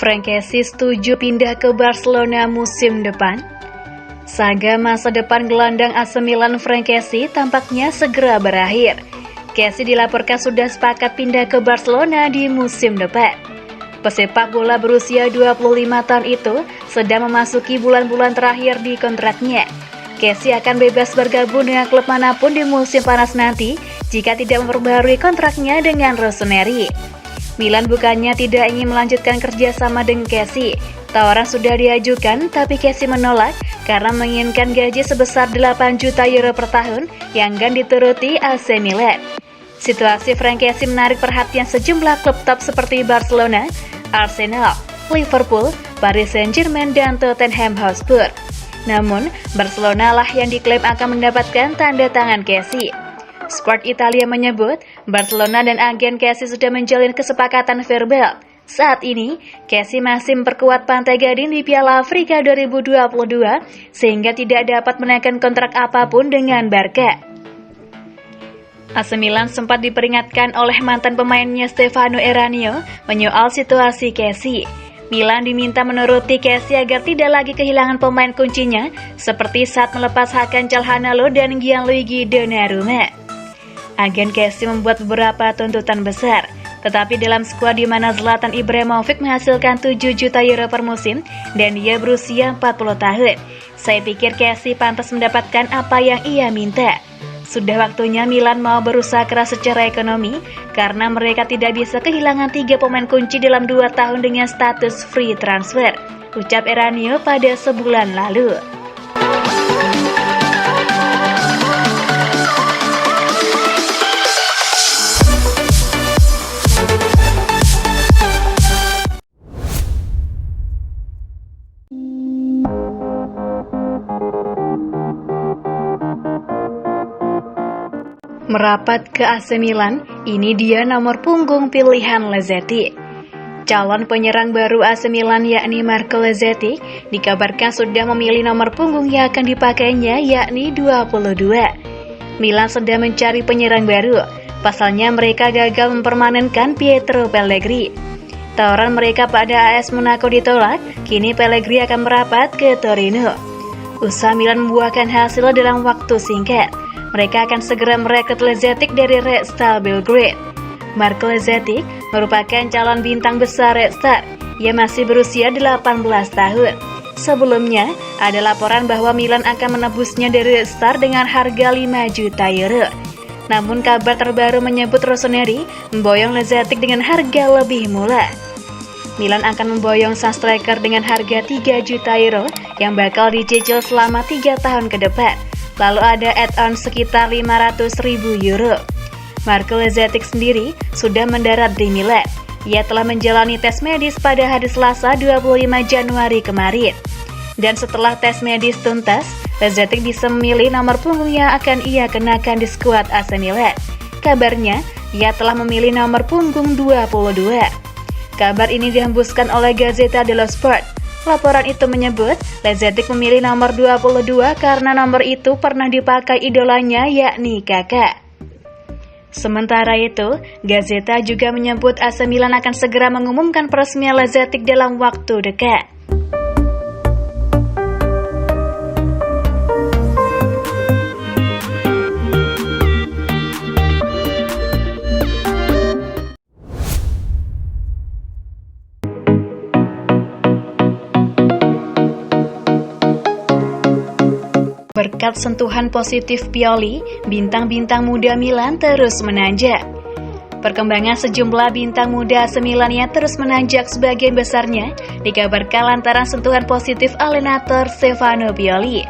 Frank Kessié setuju pindah ke Barcelona musim depan. Saga masa depan gelandang AC Milan Frank Kessié tampaknya segera berakhir. Kessié dilaporkan sudah sepakat pindah ke Barcelona di musim depan. Pesepak bola berusia 25 tahun itu sedang memasuki bulan-bulan terakhir di kontraknya. Kessié akan bebas bergabung dengan klub manapun di musim panas nanti jika tidak memperbaharui kontraknya dengan Rossoneri. Milan bukannya tidak ingin melanjutkan kerjasama dengan Kessié. Tawaran sudah diajukan, tapi Kessié menolak karena menginginkan gaji sebesar 8 juta euro per tahun yang akan dituruti AC Milan. Situasi Frank Kessié menarik perhatian sejumlah klub top seperti Barcelona, Arsenal, Liverpool, Paris Saint-Germain, dan Tottenham Hotspur. Namun, Barcelona lah yang diklaim akan mendapatkan tanda tangan Kessié. Sport Italia menyebut, Barcelona dan agen Kessié sudah menjalin kesepakatan verbal. Saat ini, Kessié masih memperkuat Pantai Gading di Piala Afrika 2022 sehingga tidak dapat menaikkan kontrak apapun dengan Barca. AC Milan sempat diperingatkan oleh mantan pemainnya Stefano Eranio menyoal situasi Kessié. Milan diminta menuruti Kessié agar tidak lagi kehilangan pemain kuncinya seperti saat melepas Hakan Calhanoglu dan Gianluigi Donnarumma. Agen Kessié membuat beberapa tuntutan besar, tetapi dalam skuad di mana Zlatan Ibrahimovic menghasilkan 7 juta euro per musim dan dia berusia 40 tahun. Saya pikir Kessié pantas mendapatkan apa yang ia minta. Sudah waktunya Milan mau berusaha keras secara ekonomi karena mereka tidak bisa kehilangan 3 pemain kunci dalam 2 tahun dengan status free transfer, ucap Eranio pada sebulan lalu. Merapat ke AC Milan, ini dia nomor punggung pilihan Lazzetti. Calon penyerang baru AC Milan yakni Marco Lazzetti dikabarkan sudah memilih nomor punggung yang akan dipakainya yakni 22. Milan sedang mencari penyerang baru, pasalnya mereka gagal mempermanenkan Pietro Pellegrini. Tawaran mereka pada AS Monaco ditolak, kini Pellegrini akan merapat ke Torino. Usaha Milan membuahkan hasil dalam waktu singkat. Mereka akan segera merekrut Lazzetti dari Red Star Belgrade. Marco Lazzetti merupakan calon bintang besar Red Star. Ia masih berusia 18 tahun. Sebelumnya, ada laporan bahwa Milan akan menebusnya dari Red Star dengan harga 5 juta euro. Namun kabar terbaru menyebut Rossoneri memboyong Lazzetti dengan harga lebih murah. Milan akan memboyong sang striker dengan harga 3 juta euro yang bakal dicicil selama 3 tahun ke depan. Lalu ada add-on sekitar 500.000 euro. Marco Lazzetti sendiri sudah mendarat di Milan. Ia telah menjalani tes medis pada hari Selasa 25 Januari kemarin. Dan setelah tes medis tuntas, Lazzetti bisa memilih nomor punggung yang akan ia kenakan di skuad AC Milan. Kabarnya, ia telah memilih nomor punggung 22. Kabar ini dihembuskan oleh Gazzetta dello Sport. Laporan itu menyebut, Lazzetti memilih nomor 22 karena nomor itu pernah dipakai idolanya yakni Kakak. Sementara itu, Gazzetta juga menyebut AC Milan akan segera mengumumkan peresmian Lazzetti dalam waktu dekat. Berkat sentuhan positif Pioli, bintang-bintang muda Milan terus menanjak. Perkembangan sejumlah bintang muda AC Milan yang terus menanjak sebagian besarnya dikabarkan lantaran sentuhan positif alienator Stefano Pioli.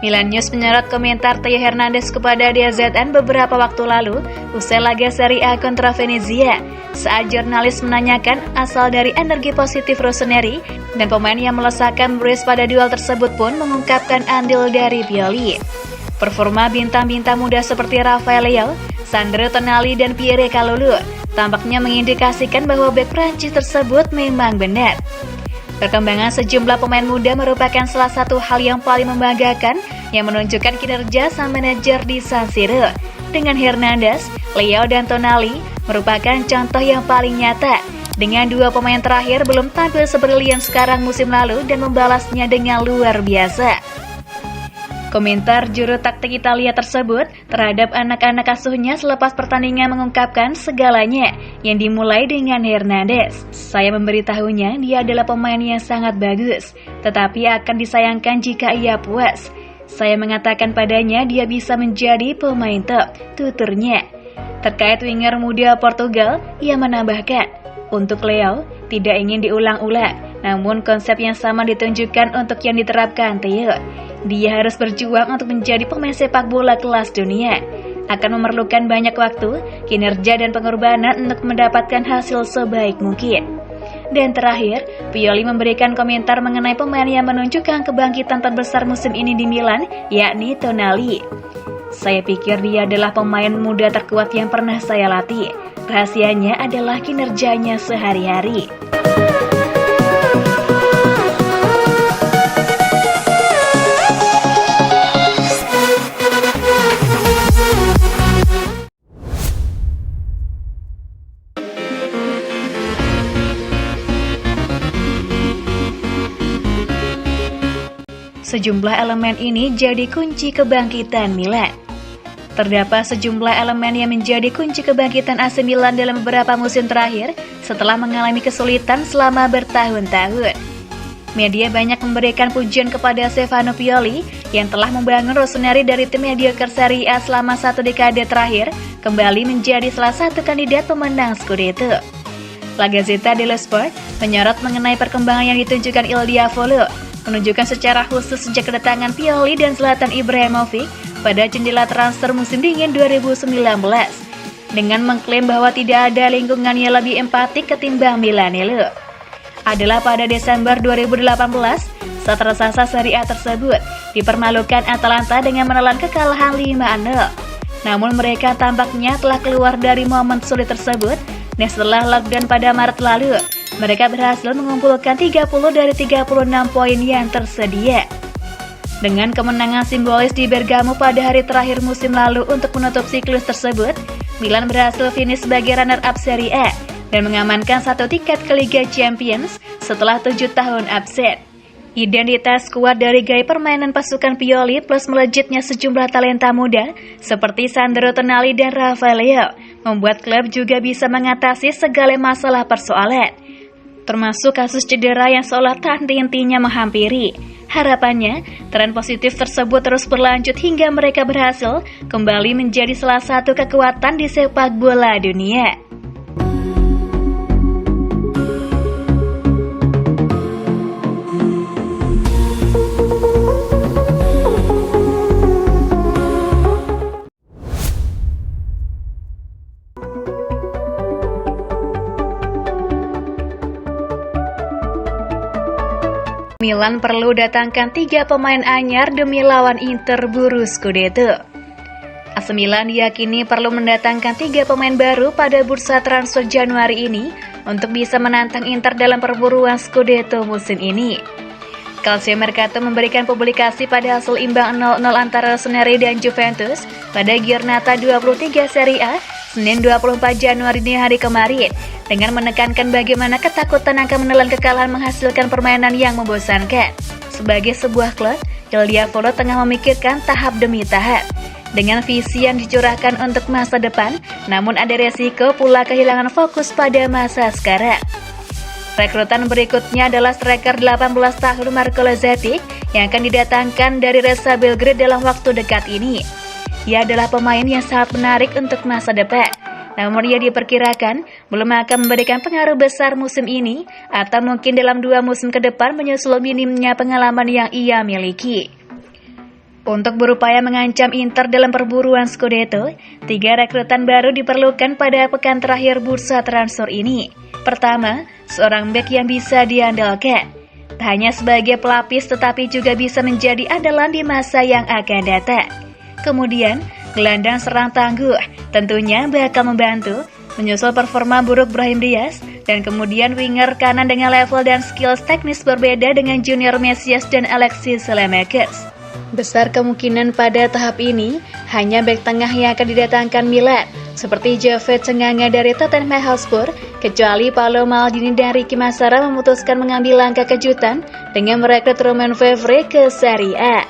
Milan News menyorot komentar Theo Hernandez kepada DAZN beberapa waktu lalu usai laga Serie A kontra Venezia saat jurnalis menanyakan asal dari energi positif Rossoneri dan pemain yang melesakkan brace pada duel tersebut pun mengungkapkan andil dari Pioli. Performa bintang-bintang muda seperti Rafael Leao, Sandro Tonali, dan Pierre Kalulu tampaknya mengindikasikan bahwa bek Prancis tersebut memang benar. Perkembangan sejumlah pemain muda merupakan salah satu hal yang paling membanggakan yang menunjukkan kinerja sang manajer di San Siro. Dengan Hernandez, Leao, dan Tonali merupakan contoh yang paling nyata Dengan dua pemain terakhir belum tampil sebrilian sekarang musim lalu dan membalasnya dengan luar biasa. Komentar juru taktik Italia tersebut terhadap anak-anak asuhnya selepas pertandingan mengungkapkan segalanya yang dimulai dengan Hernandez. Saya memberitahunya dia adalah pemain yang sangat bagus, tetapi akan disayangkan jika ia puas. Saya mengatakan padanya dia bisa menjadi pemain top, tuturnya. Terkait winger muda Portugal, ia menambahkan, untuk Leo tidak ingin diulang-ulang, namun konsep yang sama ditunjukkan untuk yang diterapkan Theo. Dia harus berjuang untuk menjadi pemain sepak bola kelas dunia. Akan memerlukan banyak waktu, kinerja dan pengorbanan untuk mendapatkan hasil sebaik mungkin. Dan terakhir, Pioli memberikan komentar mengenai pemain yang menunjukkan kebangkitan terbesar musim ini di Milan, yakni Tonali. Saya pikir dia adalah pemain muda terkuat yang pernah saya latih. Rahasianya adalah kinerjanya sehari-hari. Sejumlah elemen ini jadi kunci kebangkitan Milan. Terdapat sejumlah elemen yang menjadi kunci kebangkitan AC Milan dalam beberapa musim terakhir setelah mengalami kesulitan selama bertahun-tahun. Media banyak memberikan pujian kepada Stefano Pioli yang telah membangun Rossoneri dari tim mediocre Serie A selama 1 dekade terakhir kembali menjadi salah satu kandidat pemenang Scudetto. La Gazzetta dello Sport menyorot mengenai perkembangan yang ditunjukkan Il Diavolo, menunjukkan secara khusus sejak kedatangan Pioli dan Zlatan Ibrahimovic pada jendela transfer musim dingin 2019, dengan mengklaim bahwa tidak ada lingkungan yang lebih empatik ketimbang Milanello. Adalah pada Desember 2018 saat raksasa Serie A tersebut dipermalukan Atalanta dengan menelan kekalahan 5-0. Namun mereka tampaknya telah keluar dari momen sulit tersebut dan setelah lockdown pada Maret lalu, mereka berhasil mengumpulkan 30 dari 36 poin yang tersedia. Dengan kemenangan simbolis di Bergamo pada hari terakhir musim lalu untuk menutup siklus tersebut, Milan berhasil finish sebagai runner-up Serie A dan mengamankan 1 tiket ke Liga Champions setelah 7 tahun absen. Identitas kuat dari gaya permainan pasukan Pioli plus melejitnya sejumlah talenta muda seperti Sandro Tonali dan Rafael Leao membuat klub juga bisa mengatasi segala masalah persoalan, termasuk kasus cedera yang seolah tak henti-hentinya menghampiri. Harapannya, tren positif tersebut terus berlanjut hingga mereka berhasil kembali menjadi salah satu kekuatan di sepak bola dunia. Milan perlu datangkan 3 pemain anyar demi lawan Inter buru Scudetto. AC Milan diyakini perlu mendatangkan 3 pemain baru pada bursa transfer Januari ini untuk bisa menantang Inter dalam perburuan Scudetto musim ini. Calcio Mercato memberikan publikasi pada hasil imbang 0-0 antara Rossoneri dan Juventus pada Giornata 23 Serie A, Senin 24 Januari dini hari kemarin, dengan menekankan bagaimana ketakutan akan menelan kekalahan menghasilkan permainan yang membosankan. Sebagai sebuah klub, Il Diavolo tengah memikirkan tahap demi tahap, dengan visi yang dicurahkan untuk masa depan, namun ada resiko pula kehilangan fokus pada masa sekarang. Rekrutan berikutnya adalah striker 18 tahun Marco Lozeti yang akan didatangkan dari Resa Belgrade dalam waktu dekat ini. Ia adalah pemain yang sangat menarik untuk masa depan, namun ia diperkirakan belum akan memberikan pengaruh besar musim ini atau mungkin dalam 2 musim ke depan menyusul minimnya pengalaman yang ia miliki. Untuk berupaya mengancam Inter dalam perburuan Scudetto, 3 rekrutan baru diperlukan pada pekan terakhir bursa transfer ini. Pertama, seorang bek yang bisa diandalkan, tak hanya sebagai pelapis tetapi juga bisa menjadi andalan di masa yang akan datang. Kemudian, gelandang serang tangguh tentunya bakal membantu menyusul performa buruk Brahim Diaz, dan kemudian winger kanan dengan level dan skills teknis berbeda dengan Junior Mesias dan Alexis Saelemaekers. Besar kemungkinan pada tahap ini hanya bek tengah yang akan didatangkan Milan, seperti Javed Tenganga dari Tottenham Hotspur, kecuali Paolo Maldini dan Ricky Massara memutuskan mengambil langkah kejutan dengan merekrut Romain Fevre ke Serie A.